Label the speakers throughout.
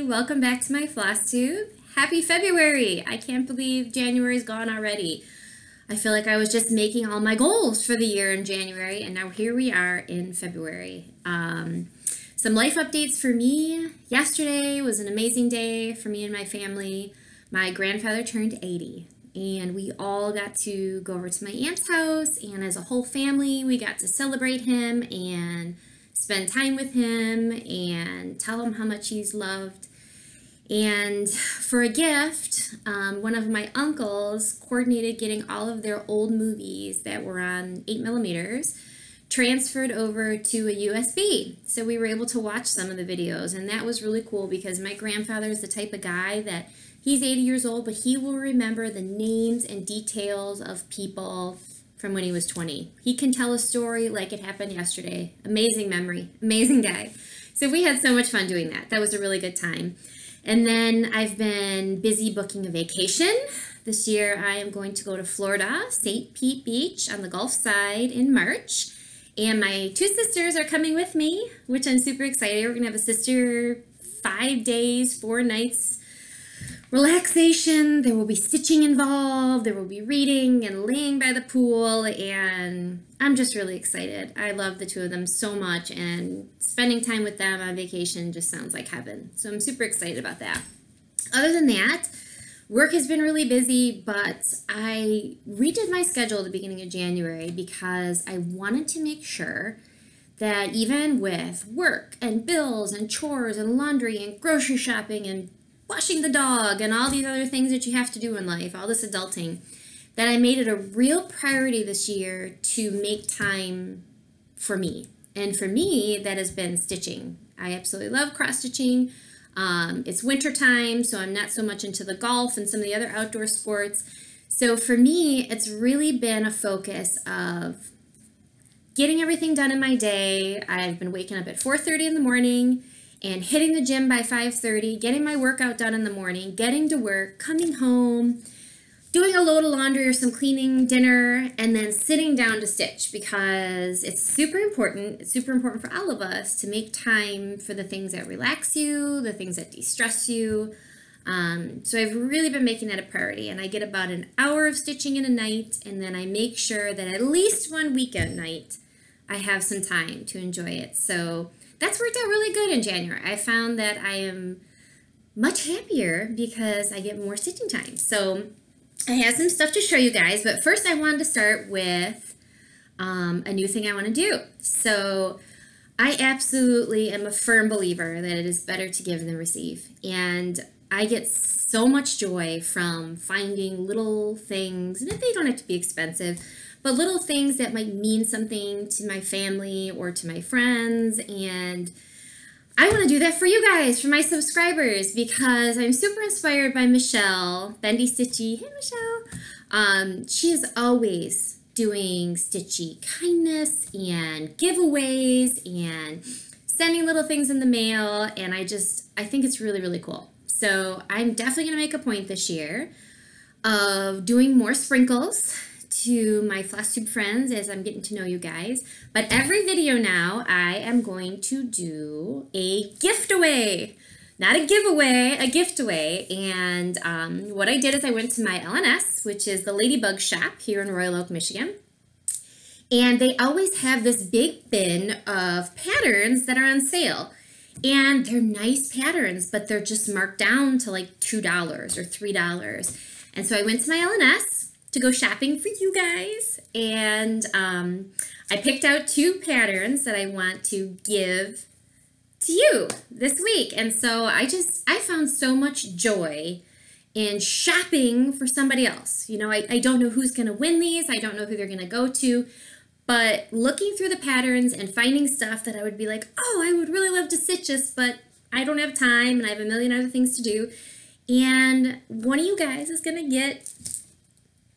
Speaker 1: welcome back to my Flosstube. Happy February! I can't believe January's gone already. I feel like I was just making all my goals for the year in January, and now here we are in February. Some life updates for me. Yesterday was an amazing day for me and my family. My grandfather turned 80, and we all got to go over to my aunt's house, and as a whole family, we got to celebrate him and spend time with him and tell him how much he's loved. And for a gift, one of my uncles coordinated getting all of their old movies that were on 8mm transferred over to a USB. So we were able to watch some of the videos, and that was really cool because my grandfather is the type of guy that he's 80 years old, but he will remember the names and details of people from when he was 20. He can tell a story like it happened yesterday. Amazing memory, amazing guy. So we had so much fun doing that. That was a really good time. And then I've been busy booking a vacation. This year I am going to go to Florida, St. Pete Beach on the Gulf side in March. And my two sisters are coming with me, which I'm super excited. We're gonna have a sister 5 days, 4 nights relaxation. There will be stitching involved. There will be reading and laying by the pool, and I'm just really excited. I love the two of them so much, and spending time with them on vacation just sounds like heaven. So I'm super excited about that. Other than that, work has been really busy, but I redid my schedule at the beginning of January because I wanted to make sure that even with work and bills and chores and laundry and grocery shopping and washing the dog and all these other things that you have to do in life, all this adulting, that I made it a real priority this year to make time for me. And for me, that has been stitching. I absolutely love cross stitching. It's winter time, so I'm not so much into the golf and some of the other outdoor sports. So for me, it's really been a focus of getting everything done in my day. I've been waking up at 4:30 in the morning and hitting the gym by 5:30, getting my workout done in the morning, getting to work, coming home, doing a load of laundry or some cleaning, dinner, and then sitting down to stitch because it's super important. It's super important for all of us to make time for the things that relax you, the things that de-stress you. So I've really been making that a priority, and I get about an hour of stitching in a night, and then I make sure that at least one weekend night I have some time to enjoy it. So that's worked out really good in January. I found that I am much happier because I get more stitching time. So I have some stuff to show you guys, but first I wanted to start with a new thing I want to do. So I absolutely am a firm believer that it is better to give than receive. And I get so much joy from finding little things, and they don't have to be expensive, but little things that might mean something to my family or to my friends. And I want to do that for you guys, for my subscribers, because I'm super inspired by Michelle, Bendy Stitchy. Hey, Michelle. She is always doing stitchy kindness and giveaways and sending little things in the mail. And I think it's really, really cool. So I'm definitely going to make a point this year of doing more sprinkles to my Flosstube friends as I'm getting to know you guys. But every video now, I am going to do a gift away. Not a giveaway, a gift away. And what I did is I went to my LNS, which is the Ladybug shop here in Royal Oak, Michigan. And they always have this big bin of patterns that are on sale. And they're nice patterns, but they're just marked down to like $2 or $3. And so I went to my LNS to go shopping for you guys, and I picked out 2 patterns that I want to give to you this week. And so I found so much joy in shopping for somebody else. You know, I don't know who's going to win these. I don't know who they're going to go to, but looking through the patterns and finding stuff that I would be like, oh, I would really love to stitch this, but I don't have time and I have a million other things to do. And one of you guys is going to get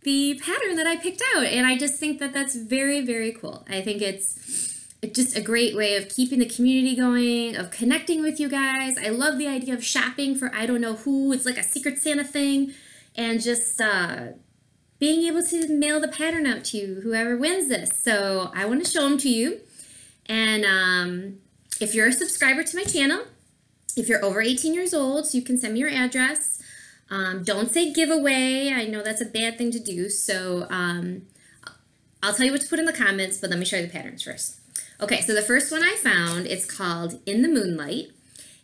Speaker 1: the pattern that I picked out, and I just think that that's very, very cool. I think it's just a great way of keeping the community going, of connecting with you guys. I love the idea of shopping for I don't know who. It's like a Secret Santa thing, and just being able to mail the pattern out to you, whoever wins this. So I want to show them to you, and if you're a subscriber to my channel, if you're over 18 years old, so you can send me your address. Don't say giveaway. I know that's a bad thing to do. So I'll tell you what to put in the comments, but let me show you the patterns first. Okay, so the first one I found, it's called In the Moonlight.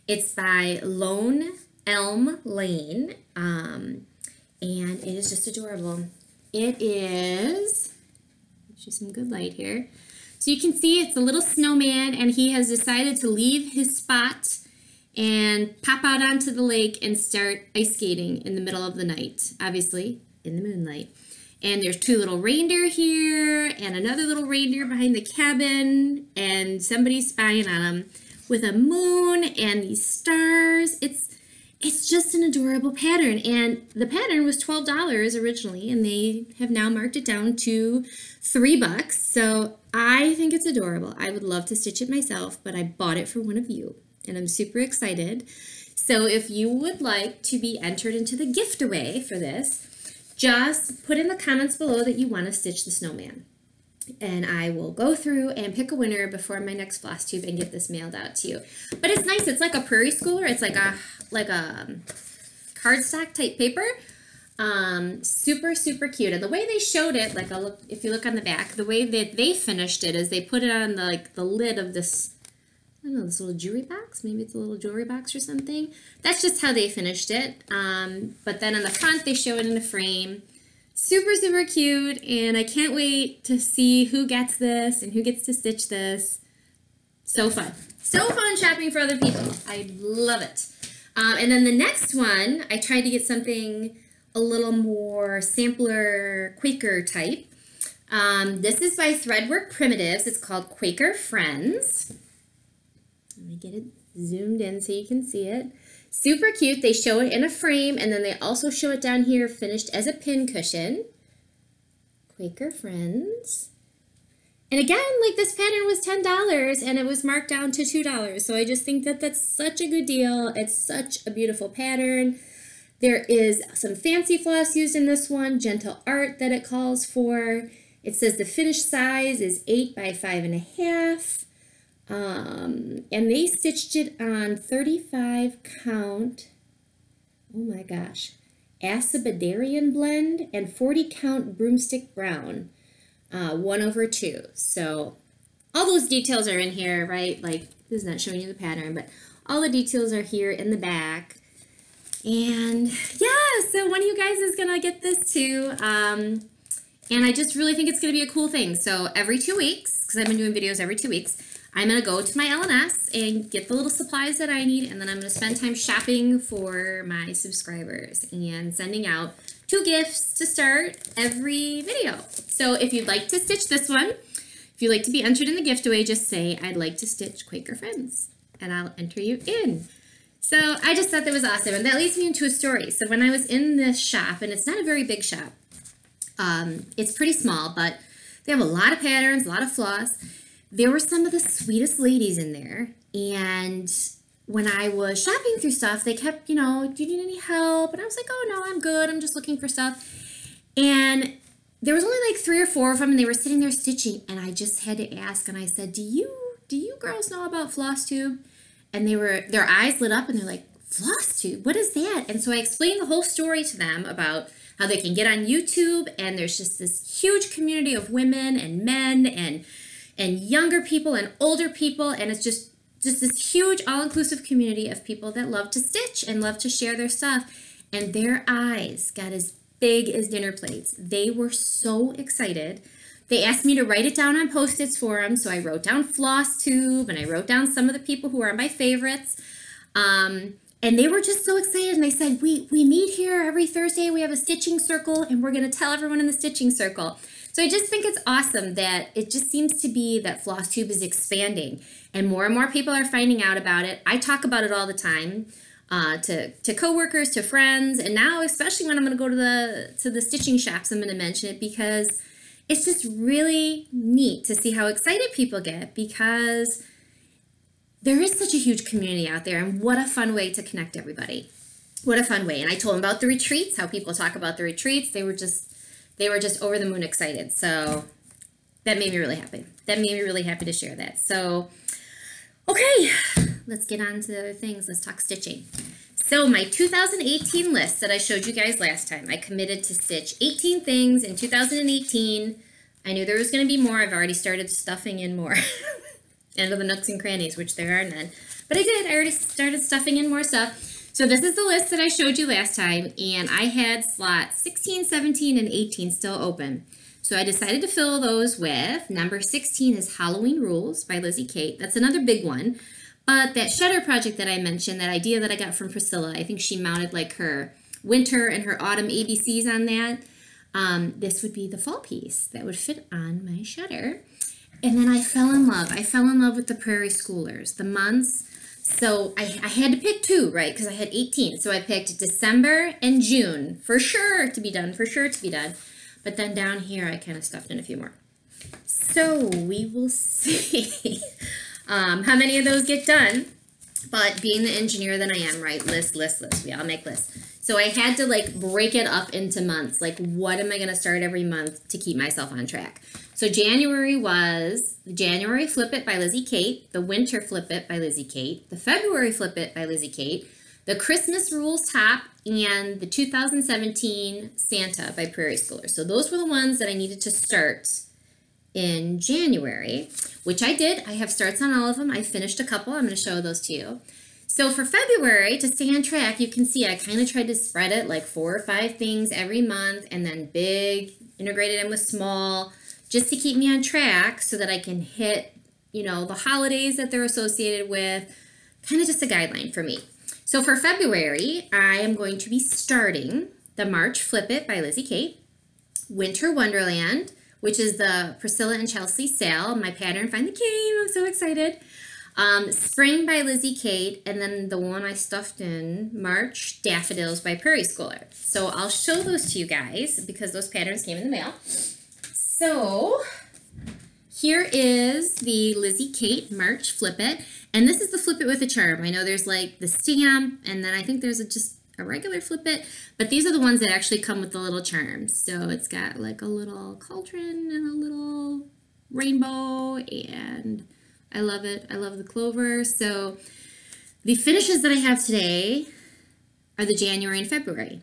Speaker 1: It's by Lone Elm Lane, and it is just adorable. It is, give you some good light here. So you can see it's a little snowman, and he has decided to leave his spot and pop out onto the lake and start ice skating in the middle of the night, obviously in the moonlight. And there's two little reindeer here and another little reindeer behind the cabin, and somebody's spying on him with a moon and these stars. It's just an adorable pattern, and the pattern was $12 originally, and they have now marked it down to $3. So I think it's adorable. I would love to stitch it myself, but I bought it for one of you, and I'm super excited. So if you would like to be entered into the giveaway for this, just put in the comments below that you want to stitch the snowman. And I will go through and pick a winner before my next Flosstube and get this mailed out to you. But it's nice. It's like a prairie schooler. It's like a cardstock type paper. Super, super cute. And the way they showed it, like if you look on the back, the way that they finished it is they put it on the lid of this, I don't know, this little jewelry box. Maybe it's a little jewelry box or something. That's just how they finished it. But then on the front, they show it in a frame. Super, super cute, and I can't wait to see who gets this and who gets to stitch this. So fun. So fun shopping for other people. I love it. And then the next one, I tried to get something a little more sampler, Quaker type. This is by Threadwork Primitives. It's called Quaker Friends. Let me get it zoomed in so you can see it. Super cute. They show it in a frame, and then they also show it down here finished as a pin cushion. Quaker Friends. And again, like, this pattern was $10 and it was marked down to $2. So I just think that that's such a good deal. It's such a beautiful pattern. There is some fancy floss used in this one, gentle art that it calls for. It says the finished size is 8 by 5.5. And they stitched it on 35 count, oh my gosh, Acebadarian blend and 40 count broomstick brown, 1/2. So all those details are in here, right? Like, this is not showing you the pattern, but all the details are here in the back. And yeah, so one of you guys is gonna get this too. And I just really think it's gonna be a cool thing. So every 2 weeks, because I've been doing videos every 2 weeks, I'm going to go to my LNS and get the little supplies that I need, and then I'm going to spend time shopping for my subscribers and sending out 2 gifts to start every video. So if you'd like to stitch this one, if you'd like to be entered in the giveaway, just say, I'd like to stitch Quaker Friends, and I'll enter you in. So I just thought that was awesome, and that leads me into a story. So when I was in this shop, and it's not a very big shop, it's pretty small, but they have a lot of patterns, a lot of floss. There were some of the sweetest ladies in there, and when I was shopping through stuff, they kept, you know, do you need any help? And I was like, oh no, I'm good, I'm just looking for stuff. And there was only like 3 or 4 of them, and they were sitting there stitching, and I just had to ask, and I said, do you girls know about Flosstube? And their eyes lit up, and they're like, Flosstube, what is that? And so I explained the whole story to them about how they can get on YouTube, and there's just this huge community of women and men and younger people and older people, and it's just this huge all-inclusive community of people that love to stitch and love to share their stuff. And their eyes got as big as dinner plates. They were so excited. They asked me to write it down on Post-its for them, so I wrote down Flosstube, and I wrote down some of the people who are my favorites. And they were just so excited, and they said, we meet here every Thursday, we have a stitching circle, and we're going to tell everyone in the stitching circle. So I just think it's awesome that it just seems to be that Flosstube is expanding, and more people are finding out about it. I talk about it all the time to coworkers, to friends, and now especially when I'm going to go to the stitching shops, I'm going to mention it because it's just really neat to see how excited people get, because there is such a huge community out there, and what a fun way to connect everybody. What a fun way. And I told them about the retreats, how people talk about the retreats. They were just over the moon excited. So that made me really happy. That made me really happy to share that. So, okay, let's get on to the other things. Let's talk stitching. So my 2018 list that I showed you guys last time, I committed to stitch 18 things in 2018. I knew there was going to be more. I've already started stuffing in more into the nooks and crannies, which there are none. But I did. I already started stuffing in more stuff. So this is the list that I showed you last time, and I had slots 16, 17, and 18 still open. So I decided to fill those with number 16 is Halloween Rules by Lizzie Kate. That's another big one. But that shutter project that I mentioned, that idea that I got from Priscilla, I think she mounted like her winter and her autumn ABCs on that. This would be the fall piece that would fit on my shutter. And then I fell in love. I fell in love with the Prairie Schoolers, the months. So I had to pick two, right? Because I had 18. So I picked December and June for sure to be done, But then down here, I kind of stuffed in a few more. So we will see how many of those get done. But being the engineer that I am, right? List. We all make lists. So I had to like break it up into months. Like, what am I going to start every month to keep myself on track? So January was the January Flip It by Lizzie Kate, the Winter Flip It by Lizzie Kate, the February Flip It by Lizzie Kate, the Christmas Rules Top, and the 2017 Santa by Prairie Schoolers. So those were the ones that I needed to start in January, which I did. I have starts on all of them. I finished a couple. I'm going to show those to you. So for February, to stay on track, you can see I kind of tried to spread it like 4 or 5 things every month, and then big, integrated in with small, just to keep me on track so that I can hit, you know, the holidays that they're associated with, kind of just a guideline for me. So for February, I am going to be starting the March Flip It by Lizzie Kate, Winter Wonderland, which is the Priscilla and Chelsea sale. My pattern finally came. I'm so excited. Spring by Lizzie Kate, and then the one I stuffed in March, Daffodils by Prairie Schooler. So I'll show those to you guys because those patterns came in the mail. So here is the Lizzie Kate March Flip It, and this is the Flip It with a charm. I know there's like the stamp, and then I think there's just a regular Flip It, but these are the ones that actually come with the little charms. So it's got like a little cauldron and a little rainbow, and I love it. I love the clover. So the finishes that I have today are the January and February.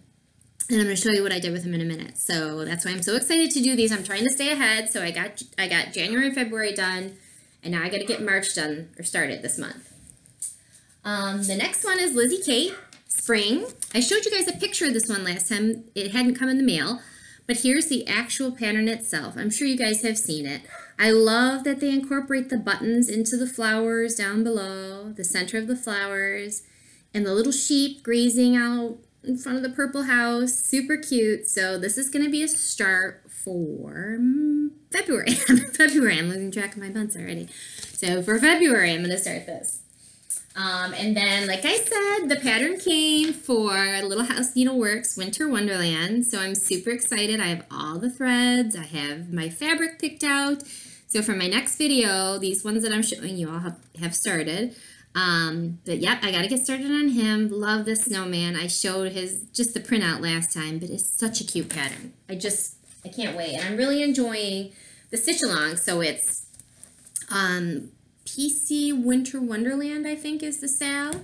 Speaker 1: And I'm going to show you what I did with them in a minute. So that's why I'm so excited to do these. I'm trying to stay ahead. So I got January and February done, and now I got to get March done or started this month. The next one is Lizzie Kate Spring. I showed you guys a picture of this one last time. It hadn't come in the mail, but here's the actual pattern itself. I'm sure you guys have seen it. I love that they incorporate the buttons into the flowers down below, the center of the flowers, and the little sheep grazing out in front of the purple house. Super cute. So this is going to be a start for February. I'm losing track of my months already. So for February, I'm going to start this. And then, like I said, the pattern came for Little House Needleworks Winter Wonderland. So I'm super excited. I have all the threads. I have my fabric picked out. So for my next video, these ones that I'm showing you all have started. But yep, I got to get started on him. Love this snowman. I showed just the printout last time, but it's such a cute pattern. I can't wait. And I'm really enjoying the stitch along. So it's PC Winter Wonderland, I think is the sale.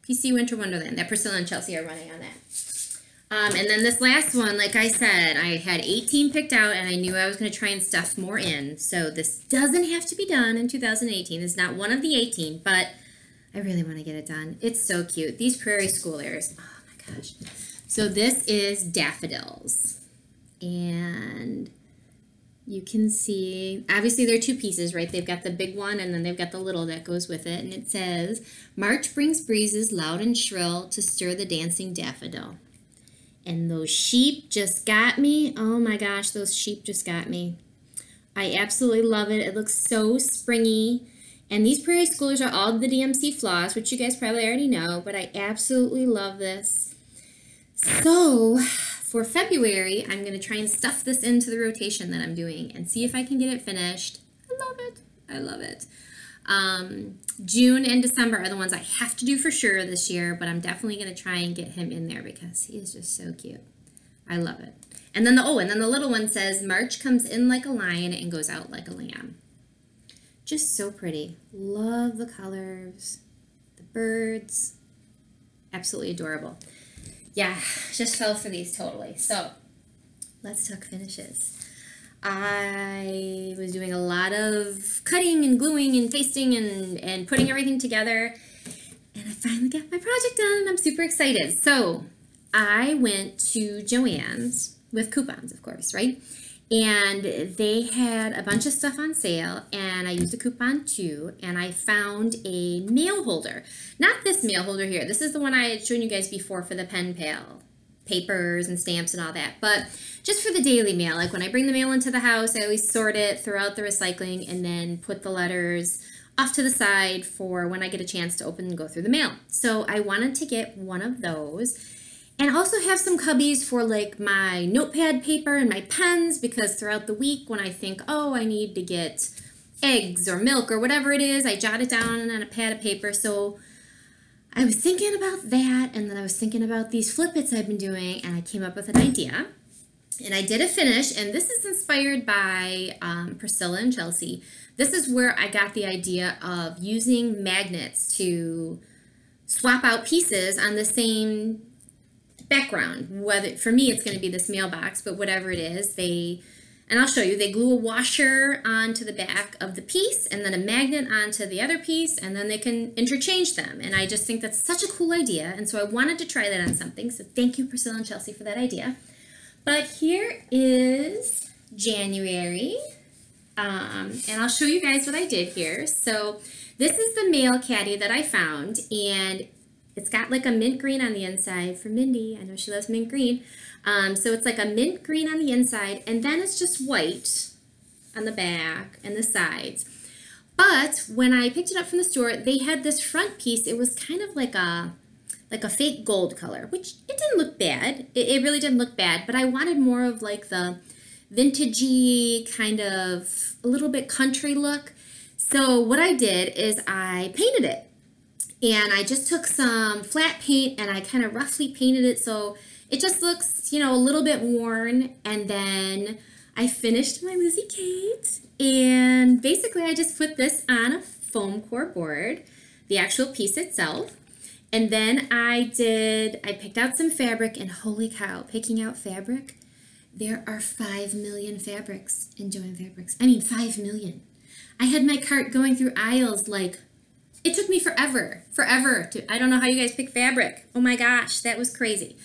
Speaker 1: PC Winter Wonderland that Priscilla and Chelsea are running on that. And then this last one, like I said, I had 18 picked out, and I knew I was going to try and stuff more in. So this doesn't have to be done in 2018. It's not one of the 18, but I really want to get it done. It's so cute. These Prairie Schoolers. Oh my gosh. So this is Daffodils. And you can see, obviously they're 2 pieces, right? They've got the big one, and then they've got the little that goes with it. And it says, March brings breezes loud and shrill to stir the dancing daffodil. And those sheep just got me. Oh my gosh, those sheep just got me. I absolutely love it. It looks so springy. And these Prairie Schoolers are all the DMC floss, which you guys probably already know, but I absolutely love this. So for February, I'm going to try and stuff this into the rotation that I'm doing and see if I can get it finished. I love it. I love it. June and December are the ones I have to do for sure this year, but I'm definitely going to try and get him in there because he is just so cute. I love it. And then the little one says, March comes in like a lion and goes out like a lamb. Just so pretty. Love the colors. the birds. Absolutely adorable. Yeah, just fell for these totally. So let's talk finishes. I was doing a lot of cutting and gluing and pasting and putting everything together. And I finally got my project done and I'm super excited. So I went to Joann's with coupons, of course, right? And they had a bunch of stuff on sale and I used a coupon too, and I found a mail holder. Not this mail holder here. This is the one I had shown you guys before for the pen pal papers and stamps and all that, but just for the daily mail. Like when I bring the mail into the house, I always sort it, throw out the recycling, and then put the letters off to the side for when I get a chance to open and go through the mail. So I wanted to get one of those. And also have some cubbies for like my notepad paper and my pens, because throughout the week when I think, oh, I need to get eggs or milk or whatever it is, I jot it down on a pad of paper. So I was thinking about that, and then I was thinking about these flip-its I've been doing, and I came up with an idea. And I did a finish, and this is inspired by Priscilla and Chelsea. This is where I got the idea of using magnets to swap out pieces on the same background. Whether for me it's going to be this mailbox, but whatever it is, and I'll show you, they glue a washer onto the back of the piece and then a magnet onto the other piece, and then they can interchange them. And I just think that's such a cool idea, and so I wanted to try that on something. So thank you, Priscilla and Chelsea, for that idea. But here is January, and I'll show you guys what I did here. So this is the mail caddy that I found, and it's got like a mint green on the inside for Mindy. I know she loves mint green. So it's like a mint green on the inside, and then it's just white on the back and the sides. But when I picked it up from the store, they had this front piece. It was kind of like a fake gold color, which it didn't look bad. It really didn't look bad, but I wanted more of like the vintagey kind of a little bit country look. So what I did is I painted it. And I just took some flat paint and I kind of roughly painted it so it just looks, you know, a little bit worn. And then I finished my Lizzie Kate. And basically I just put this on a foam core board, the actual piece itself. And then I picked out some fabric, and holy cow, picking out fabric, there are 5 million fabrics in Joann Fabrics. I mean, 5 million. I had my cart going through aisles like, it took me forever I don't know how you guys pick fabric. Oh my gosh, that was crazy.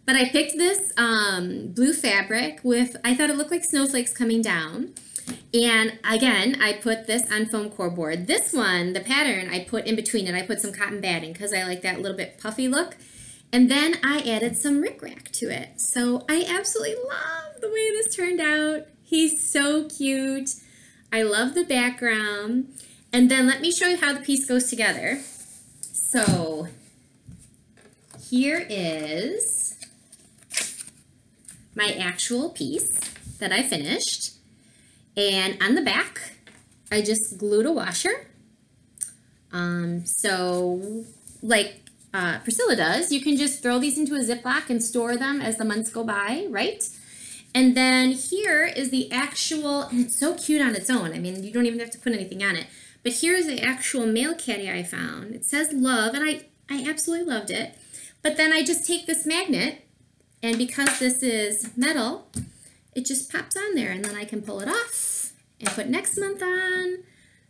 Speaker 1: But I picked this blue fabric with, I thought it looked like snowflakes coming down. And again, I put this on foam core board. This one, the pattern, I put in between it. I put some cotton batting because I like that little bit puffy look. And then I added some rickrack to it. So I absolutely love the way this turned out. He's so cute. I love the background. And then let me show you how the piece goes together. So here is my actual piece that I finished. And on the back, I just glued a washer. So like Priscilla does, you can just throw these into a Ziploc and store them as the months go by, right? And then here is the actual, and it's so cute on its own. I mean, you don't even have to put anything on it. But here's the actual mail caddy I found. It says love, and I absolutely loved it. But then I just take this magnet, and because this is metal, it just pops on there, and then I can pull it off and put next month on.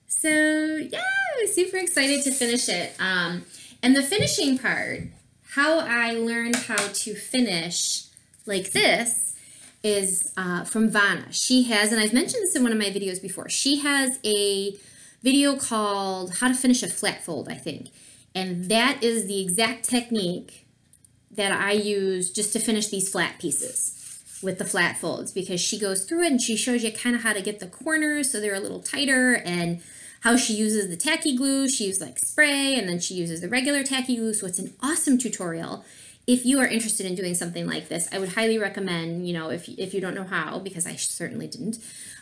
Speaker 1: So yeah, I was super excited to finish it. And the finishing part, how I learned how to finish like this is from Vonna. She has, and I've mentioned this in one of my videos before, she has a video called How to Finish a Flat Fold, I think. And that is the exact technique that I use just to finish these flat pieces with the flat folds, because she goes through it and she shows you kind of how to get the corners so they're a little tighter, and how she uses the tacky glue. She uses like spray, and then she uses the regular tacky glue. So it's an awesome tutorial. If you are interested in doing something like this, I would highly recommend, you know, if you don't know how, because I certainly didn't,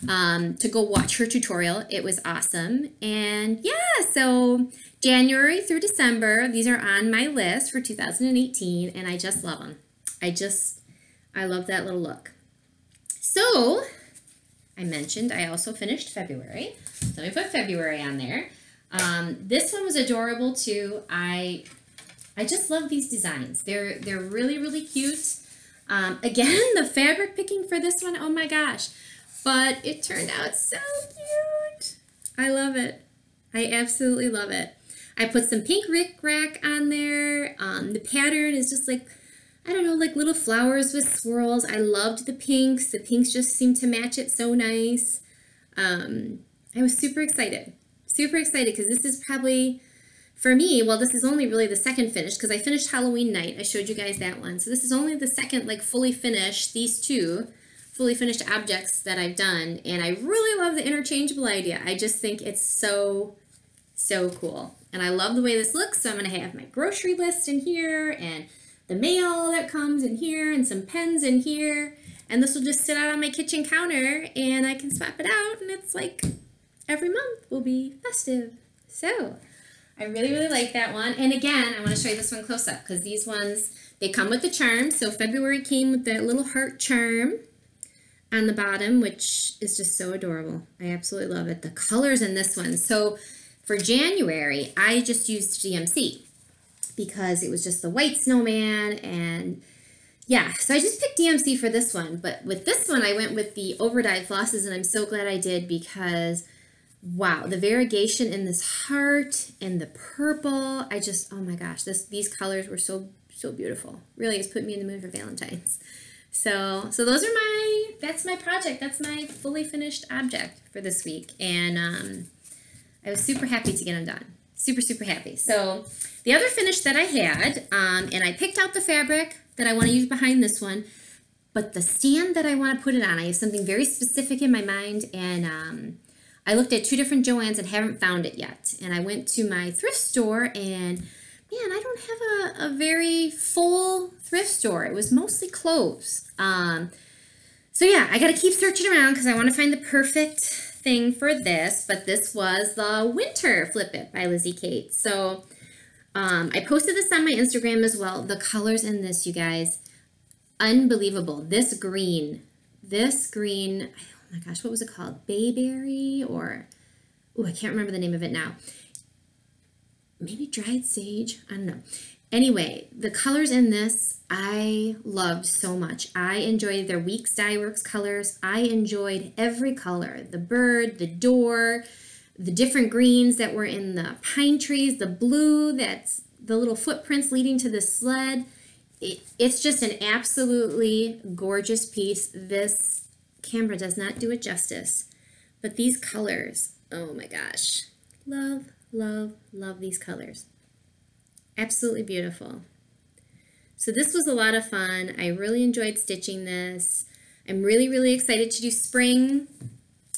Speaker 1: to go watch her tutorial. It was awesome. And yeah, so January through December, these are on my list for 2018, and I just love them. I love that little look. So I mentioned I also finished February. So let me put February on there. This one was adorable too. I just love these designs. They're really, really cute. Again, the fabric picking for this one, oh my gosh. But it turned out so cute. I love it. I absolutely love it. I put some pink rickrack on there. The pattern is just like, I don't know, like little flowers with swirls. I loved the pinks. The pinks just seemed to match it so nice. I was super excited. Super excited because this is probably, for me, well, this is only really the second finish because I finished Halloween night. I showed you guys that one. So this is only the second, like, fully finished, these two fully finished objects that I've done. And I really love the interchangeable idea. I just think it's so, so cool. And I love the way this looks. So I'm going to have my grocery list in here and the mail that comes in here and some pens in here. And this will just sit out on my kitchen counter and I can swap it out. And it's like every month will be festive. So I really, really like that one. And again, I want to show you this one close up because these ones, they come with the charm. So February came with that little heart charm on the bottom, which is just so adorable. I absolutely love it. The colors in this one. So for January, I just used DMC because it was just the white snowman. And yeah, so I just picked DMC for this one. But with this one, I went with the overdyed flosses, and I'm so glad I did because wow, the variegation in this heart and the purple, I just, oh my gosh, these colors were so beautiful. Really, it's put me in the mood for Valentine's. So those are that's my project. That's my fully finished object for this week. And I was super happy to get them done. Super, super happy. So the other finish that I had, and I picked out the fabric that I want to use behind this one, but the stand that I want to put it on, I have something very specific in my mind, and I looked at 2 different Joann's and haven't found it yet. And I went to my thrift store and man, I don't have a very full thrift store. It was mostly clothes. So yeah, I got to keep searching around because I want to find the perfect thing for this. But this was the Winter Flip It by Lizzie Kate. So I posted this on my Instagram as well. The colors in this, you guys, unbelievable. This green, oh my gosh, what was it called? Bayberry or, oh, I can't remember the name of it now. Maybe dried sage, I don't know. Anyway, the colors in this, I loved so much. I enjoyed their Weeks Dye Works colors. I enjoyed every color. The bird, the door, the different greens that were in the pine trees, the blue, that's the little footprints leading to the sled. It's just an absolutely gorgeous piece. This camera does not do it justice, but these colors, oh my gosh, love, love, love these colors. Absolutely beautiful. So this was a lot of fun. I really enjoyed stitching this. I'm really, really excited to do spring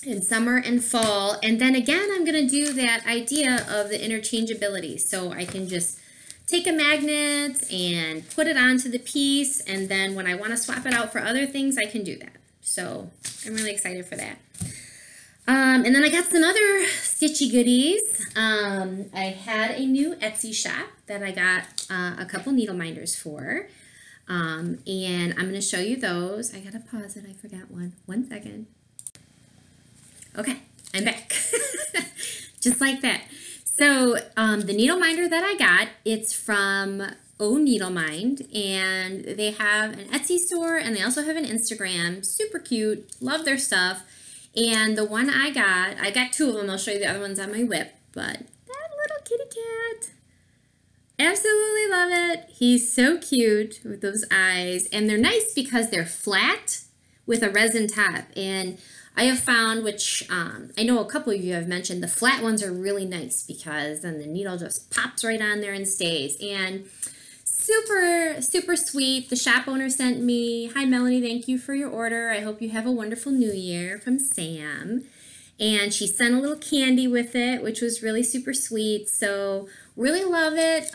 Speaker 1: and summer and fall. And then again, I'm going to do that idea of the interchangeability. So I can just take a magnet and put it onto the piece. And then when I want to swap it out for other things, I can do that. So I'm really excited for that. And then I got some other stitchy goodies. I had a new Etsy shop that I got a couple needle minders for. And I'm going to show you those. I got to pause it. I forgot one. 1 second. Okay, I'm back. Just like that. So the needle minder that I got, it's from Oh Needle Mind, and they have an Etsy store and they also have an Instagram. Super cute. Love their stuff. And the one I got 2 of them. I'll show you the other ones on my whip. But that little kitty cat, absolutely love it. He's so cute with those eyes. And they're nice because they're flat with a resin top. And I have found, which I know a couple of you have mentioned, the flat ones are really nice because then the needle just pops right on there and stays. And super, super sweet. The shop owner sent me, "Hi Melanie, thank you for your order. I hope you have a wonderful new year," from Sam. And she sent a little candy with it, which was really super sweet. So really love it.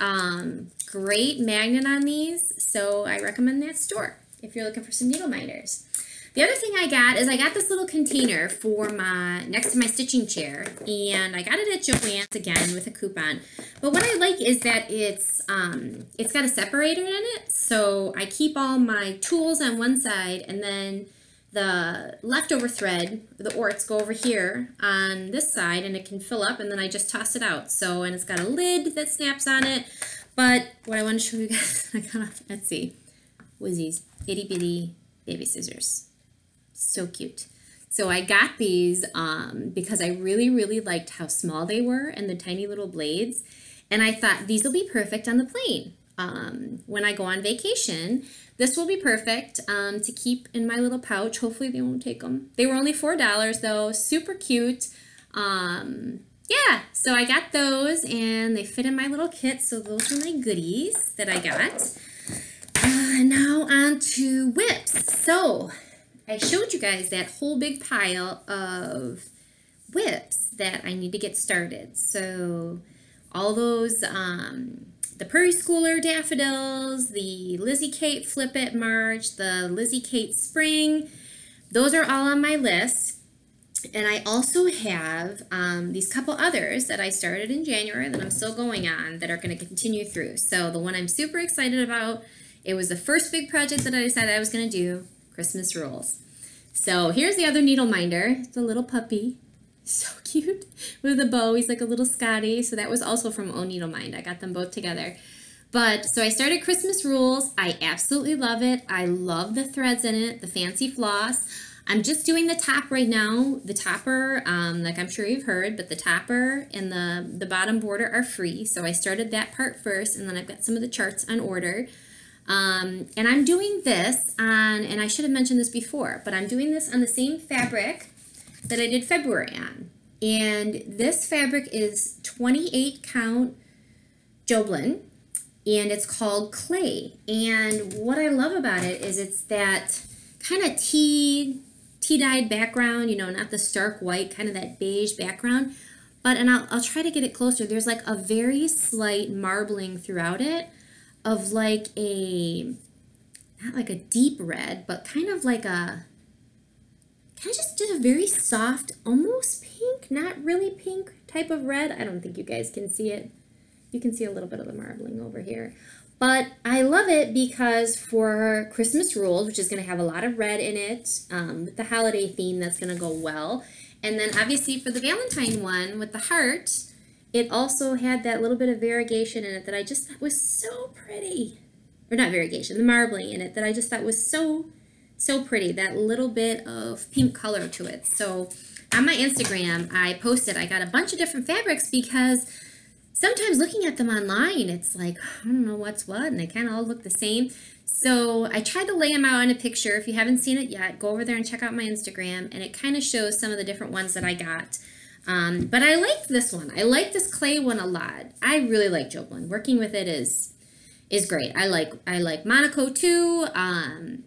Speaker 1: Great magnet on these. So I recommend that store if you're looking for some needle minders. The other thing I got is I got this little container for next to my stitching chair, and I got it at Joann's again with a coupon. But what I like is that it's got a separator in it, so I keep all my tools on one side, and then the leftover thread, the orts, go over here on this side, and it can fill up, and then I just toss it out. So, and it's got a lid that snaps on it. But what I want to show you guys, I got off Etsy, was these itty bitty baby scissors. So cute. So I got these because I really, really liked how small they were and the tiny little blades. And I thought these will be perfect on the plane. When I go on vacation, this will be perfect to keep in my little pouch. Hopefully they won't take them. They were only $4 though, super cute. Yeah, so I got those and they fit in my little kit. So those are my goodies that I got. Now on to whips. So I showed you guys that whole big pile of whips that I need to get started. So all those, the Prairie Schooler daffodils, the Lizzie Kate Flip It March, the Lizzie Kate Spring, those are all on my list. And I also have these couple others that I started in January that I'm still going on that are going to continue through. So the one I'm super excited about, it was the first big project that I decided I was going to do, Christmas rolls. So here's the other needle minder. It's a little puppy. So cute with a bow. He's like a little Scotty. So that was also from O Needle Mind. I got them both together. But so I started Christmas Rules. I absolutely love it. I love the threads in it, the fancy floss. I'm just doing the top right now. The topper, like I'm sure you've heard, but the topper and the bottom border are free. So I started that part first, and then I've got some of the charts on order. And I'm doing this on, and I should have mentioned this before, but I'm doing this on the same fabric that I did February on. And this fabric is 28 count Joblin, and it's called Clay. And what I love about it is it's that kind of tea-dyed background, you know, not the stark white, kind of that beige background. But, and I'll try to get it closer. There's like a very slight marbling throughout it of like a, not like a deep red, but kind of like a, kind of just a very soft, almost pink, not really pink type of red. I don't think you guys can see it. You can see a little bit of the marbling over here. But I love it because for Christmas Rules, which is going to have a lot of red in it, with the holiday theme, that's going to go well. And then obviously for the Valentine one with the heart, it also had that little bit of variegation in it that I just thought was so pretty. Or not variegation, the marbling in it that I just thought was so pretty. That little bit of pink color to it. So on my Instagram, I posted, I got a bunch of different fabrics because sometimes looking at them online, it's like, I don't know what's what, and they kind of all look the same. So I tried to lay them out in a picture. If you haven't seen it yet, go over there and check out my Instagram, and it kind of shows some of the different ones that I got. But I liked this one. I like this clay one a lot. I really like Joblin. Working with it is great. I like Monaco too, and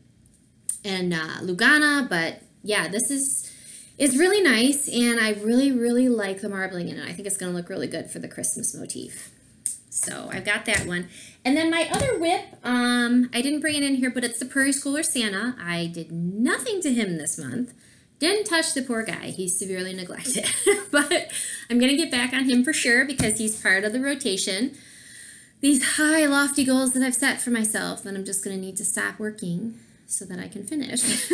Speaker 1: Lugana, but yeah, this is really nice, and I really like the marbling in it. I think it's going to look really good for the Christmas motif. So I've got that one. And then my other whip, I didn't bring it in here, but it's the Prairie Schooler Santa. I did nothing to him this month. Didn't touch the poor guy. He's severely neglected. But I'm going to get back on him for sure because he's part of the rotation. These high, lofty goals that I've set for myself that I'm just going to need to stop working so that I can finish.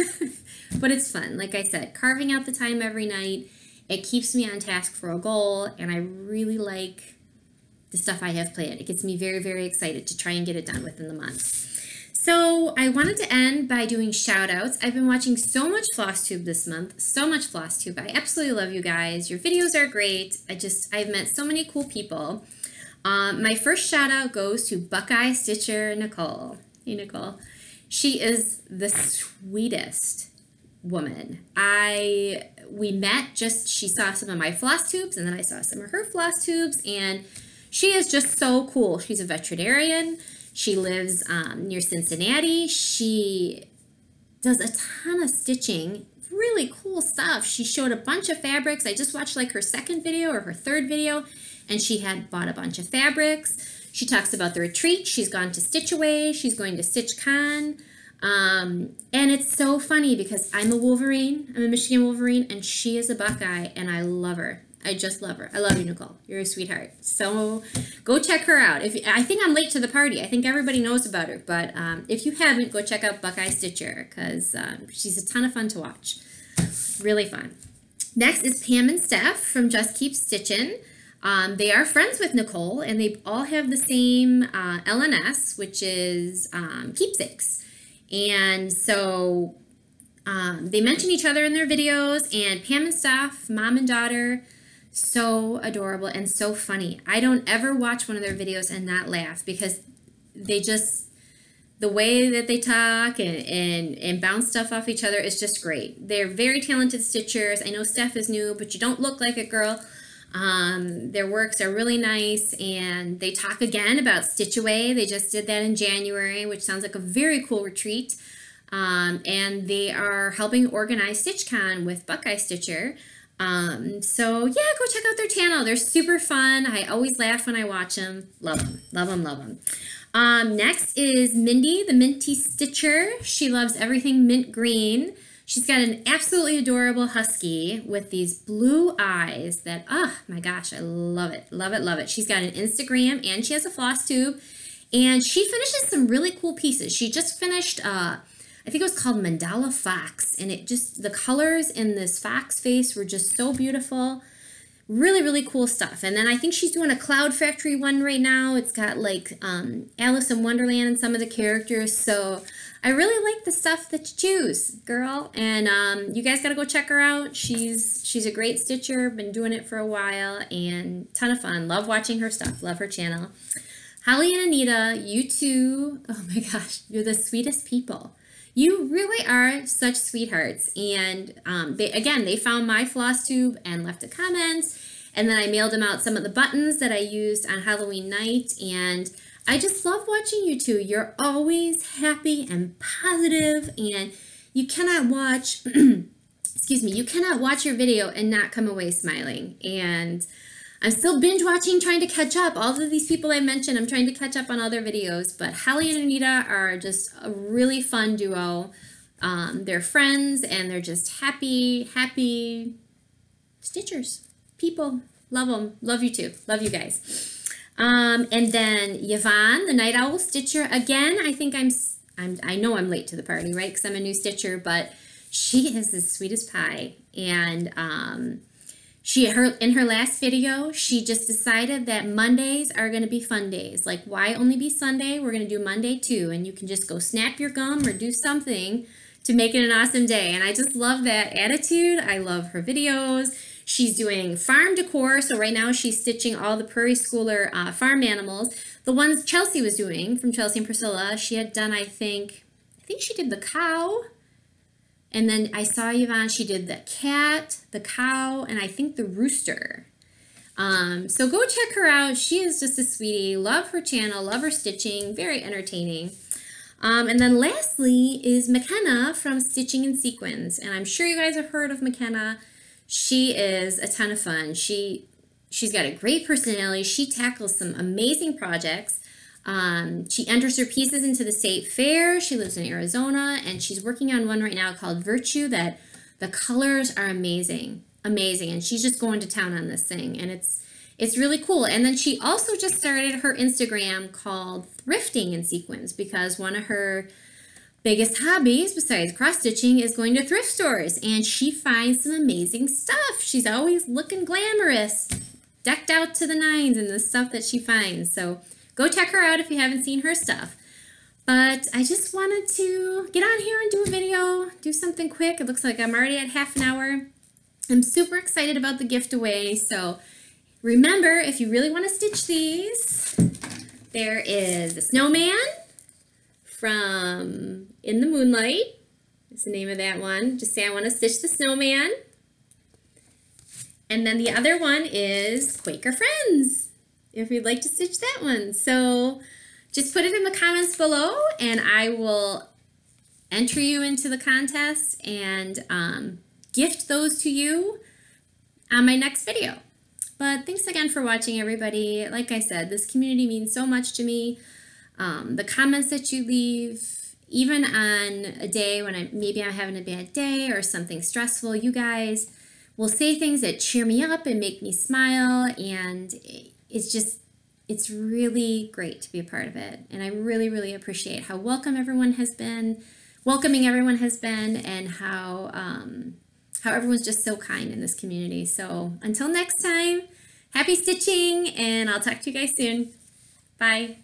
Speaker 1: But it's fun. Like I said, carving out the time every night, it keeps me on task for a goal, and I really like the stuff I have planned. It gets me very excited to try and get it done within the month. So I wanted to end by doing shout outs. I've been watching so much Flosstube this month, so much Flosstube. I absolutely love you guys. Your videos are great. I've met so many cool people. My first shout out goes to Buckeye Stitcher Nicole. Hey Nicole. She is the sweetest woman. We met she saw some of my floss tubes, and then I saw some of her floss tubes, and she is just so cool. She's a veterinarian. She lives near Cincinnati. She does a ton of stitching, really cool stuff. She showed a bunch of fabrics. I just watched like her second video or her third video, and she had bought a bunch of fabrics. She talks about the retreat. She's gone to Stitch Away. She's going to StitchCon. And it's so funny because I'm a Wolverine. I'm a Michigan Wolverine, and she is a Buckeye, and I love her. I just love her. I love you, Nicole. You're a sweetheart. So go check her out. I think I'm late to the party. I think everybody knows about her. But if you haven't, go check out Buckeye Stitcher because she's a ton of fun to watch. Really fun. Next is Pam and Steph from Just Keep Stitchin'. They are friends with Nicole, and they all have the same LNS, which is keepsakes. And so they mention each other in their videos, and Pam and Steph, mom and daughter, so adorable and so funny. I don't ever watch one of their videos and not laugh because they just, the way that they talk and bounce stuff off each other is just great. They're very talented stitchers. I know Steph is new, but you don't look like it, girl. Their works are really nice, and they talk again about Stitch Away. They just did that in January, which sounds like a very cool retreat. And they are helping organize StitchCon with Buckeye Stitcher. So yeah, go check out their channel. They're super fun. I always laugh when I watch them. Love them, love them, love them. Next is Mindy, the Minty Stitcher. She loves everything mint green. She's got an absolutely adorable husky with these blue eyes that, oh my gosh, I love it, love it, love it. She's got an Instagram and she has a Flosstube, and she finishes some really cool pieces. She just finished, I think it was called Mandala Fox, and it just, the colors in this fox face were just so beautiful. Really, really cool stuff. And then I think she's doing a Cloud Factory one right now. It's got like Alice in Wonderland and some of the characters. So I really like the stuff that you choose, girl. And you guys got to go check her out. She's a great stitcher. Been doing it for a while and ton of fun. Love watching her stuff. Love her channel. Holly and Anita, you two, oh my gosh, you're the sweetest people. You really are such sweethearts. And they found my Flosstube and left a comment. And then I mailed them out some of the buttons that I used on Halloween night. And I just love watching you two. You're always happy and positive, and you cannot watch, excuse me, you cannot watch your video and not come away smiling. And I'm still binge watching, trying to catch up. All of these people I mentioned, I'm trying to catch up on all their videos. But Holly and Anita are just a really fun duo. They're friends, and they're just happy stitchers. People, love them. Love you too. Love you guys. And then Yvonne, the Night Owl Stitcher. Again, I think I know I'm late to the party, right? Because I'm a new stitcher, but she is the sweetest pie. And in her last video, she just decided that Mondays are going to be fun days. Like, why only be Sunday? We're going to do Monday too. And you can just go snap your gum or do something to make it an awesome day. And I just love that attitude. I love her videos. She's doing farm decor. So right now she's stitching all the Prairie Schooler farm animals. The ones Chelsea was doing from Chelsea and Priscilla, she had done, I think she did the cow. And then I saw Yvonne, she did the cat, the cow, and I think the rooster. So go check her out. She is just a sweetie. Love her channel, love her stitching, very entertaining. And then lastly is McKenna from Stitching in Sequins. And I'm sure you guys have heard of McKenna. She is a ton of fun. She's got a great personality. She tackles some amazing projects. She enters her pieces into the state fair. She lives in Arizona, and she's working on one right now called Virtue that the colors are amazing, amazing. And she's just going to town on this thing, and it's really cool. And then she also just started her Instagram called Thrifting in Sequins, because one of her biggest hobbies besides cross stitching is going to thrift stores, and she finds some amazing stuff. She's always looking glamorous, decked out to the nines in the stuff that she finds. So go check her out if you haven't seen her stuff. But I just wanted to get on here and do a video, do something quick. It looks like I'm already at half an hour. I'm super excited about the gift away. So remember, if you really want to stitch these, there is the snowman from In the Moonlight. Is the name of that one. Just say I want to stitch the snowman. And then the other one is Quaker Friends, if you'd like to stitch that one. So just put it in the comments below, and I will enter you into the contest and gift those to you on my next video. But thanks again for watching, everybody. Like I said, this community means so much to me. The comments that you leave, even on a day when maybe I'm having a bad day or something stressful, you guys will say things that cheer me up and make me smile, and it's really great to be a part of it. And I really, really appreciate how welcoming everyone has been, and how everyone's just so kind in this community. So until next time, happy stitching, and I'll talk to you guys soon. Bye.